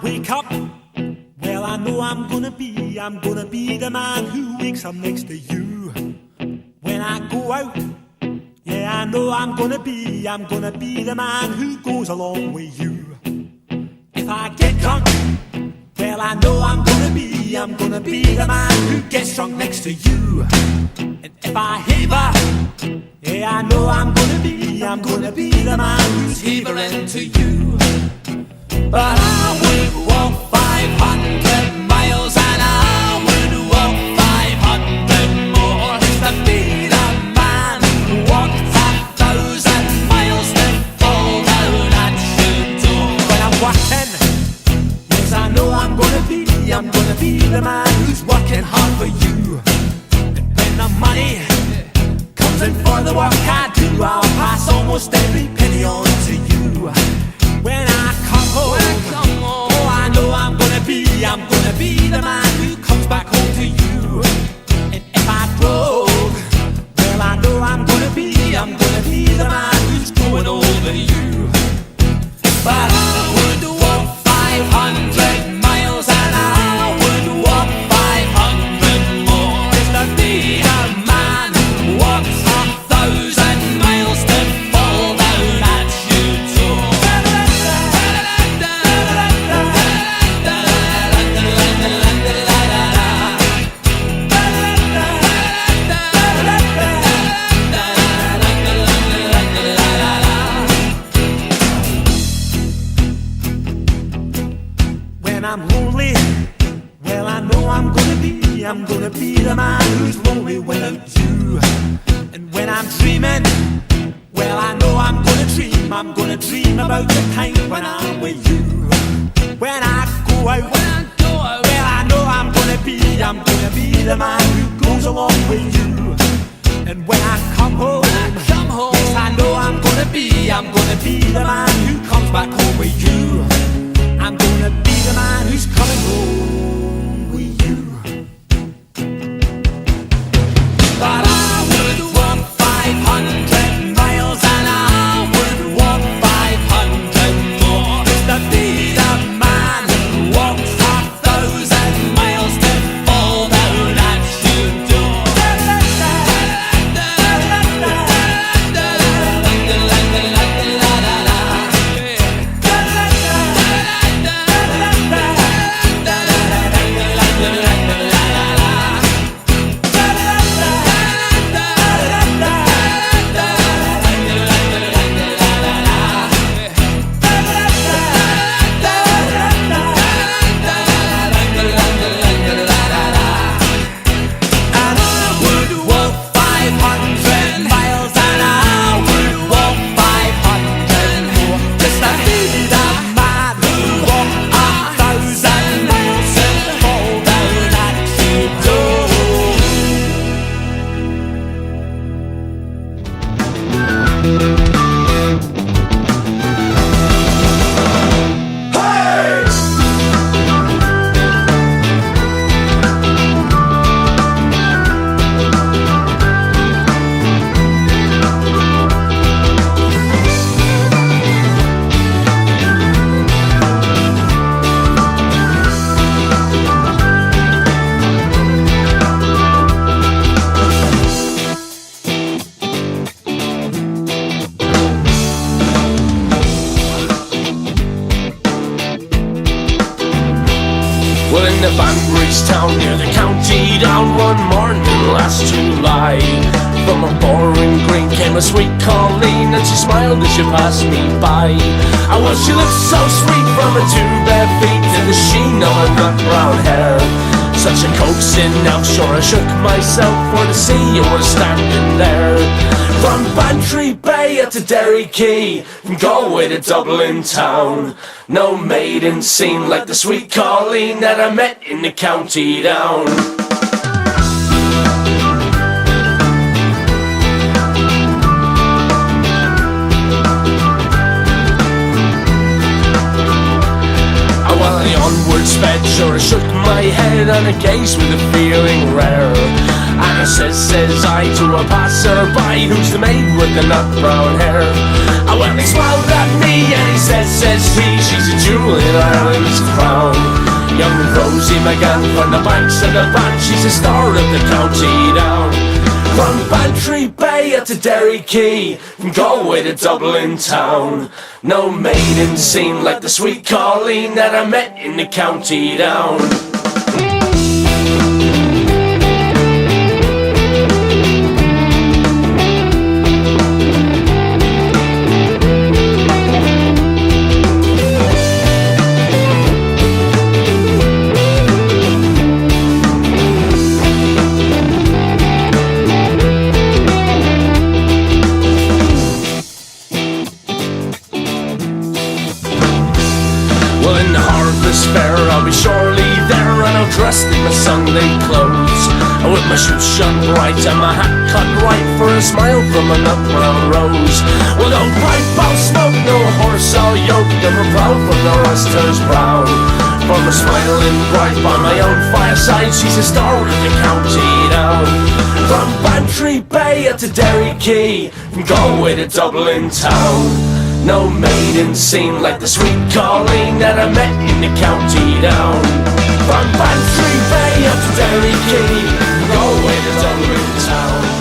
wake up, well, I know I'm gonna be the man who wakes up next to you. When I go out, yeah, I know I'm gonna be the man who goes along with you. If I get drunk, well, I know I'm gonna be the man who gets drunk next to you. And if I haver, yeah, I know I'm gonna be the man who's havering to you. But I would walk 500 miles and I would walk 500 more just to be the man who walked 1,000 miles to fall down at your door. When I'm working, yes, I know I'm gonna be the man who's working hard for you. And when the money comes in for the work I do, I'll pass almost every penny on to you. When I come home, oh, I know I'm gonna be the man who comes back home to you. And if I drove, well, I know I'm gonna be the man who's growing over you. But I would walk 500 miles and I would walk 500 more just to be the man who walks 1,000 miles to fall down at your door. When I'm lonely, well, I know I'm gonna be the man who's lonely without you. And when I'm dreaming, well, I know I'm gonna dream about the time when I'm with you. When I go out, well, I know I'm gonna be the man who goes along with you. And when I come home, yes, I know I'm gonna be the man who comes back home with you. I'm gonna be the man who's coming home with you. But I would walk 500 miles and I would walk 500 more just to be the man who walks 1,000 miles to fall down at your door. Town near the county down one morning last July. From a boring green came a sweet Colleen, and she smiled as she passed me by. And well, she looked so sweet from her two bare feet to the sheen of her nut brown hair. Such a coaxing outshore, I shook myself for to see you were standing there. From Bantry Bay at the Derry Quay, from Galway to Dublin town, no maiden seemed like the sweet Colleen that I met in the county down. While the onward sped, sure I shook my head and I gazed with a feeling rare. And I says I to a passerby, who's the maid with the nut brown hair? Oh, well, he smiled at me and he says he, she's a jewel in Ireland's crown. Young Rosie McGann from the banks of the Bank, she's a star of the county down. From Bantry Bay up to Derry Quay, from Galway to Dublin town, no maiden seemed like the sweet Colleen that I met in the county down. Fair, I'll be surely there, and I'm dressed in my Sunday clothes, and with my shoes shone bright and my hat cut right for a smile from a nut brown rose. Well, don't pipe, I'll smoke, no horse I'll yoke, never proud from the ruster's brow. From a smiling bright by my own fireside, she's a star of the county down. From Bantry Bay up to Derry Quay, from Galway to Dublin town, no maiden seemed like the sweet Colleen that I met in the county down. From Bantry Bay up to Derry Quay, Galway to Dublin town.